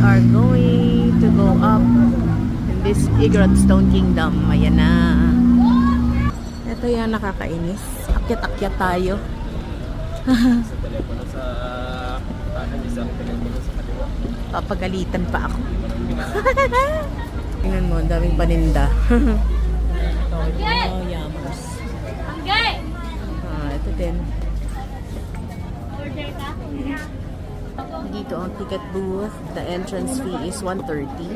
are going to go up in this Igorot Stone Kingdom. Ayan na. Ito yan, nakakainis. Akyat-akyat tayo. Sa telepono sa kanan, isang telepono sa kaliwa. Papagalitan pa ako. Tingnan mo, ang daming paninda. Oh, yamos. Ito din. Dito ang ticket booth. The entrance fee is 130.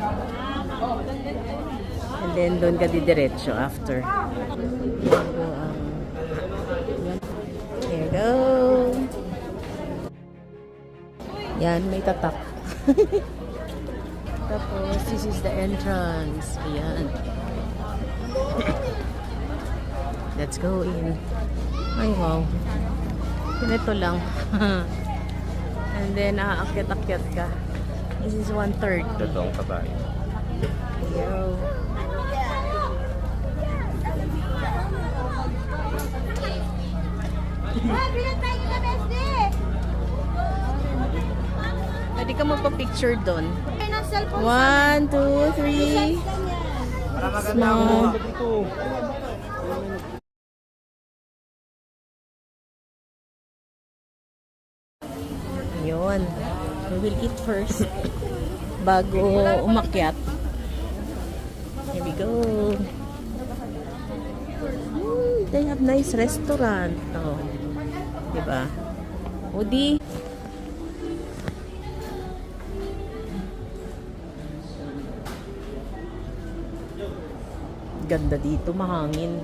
And then doon ka didiretso after. Here you go. Yan, may tatak. Tapos, this is the entrance. Ayan. Let's go in. Ay, wow. Ganito lang. And then, aakyat-akyat ka. This is 1/3. Totoong kabayo. Yo. Pwede ka magpa-picture doon. 1, 2, 3. Small. Yun. We will eat first. Bago umakyat. Here we go. They have nice restaurant. Oh. Diba? Udi. Ganda dito, mahangin.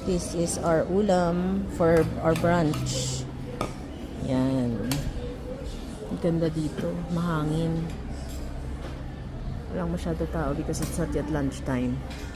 This is our ulam for our brunch. Yan. Ganda dito, mahangin. Walang masyado tao because it's not yet lunchtime.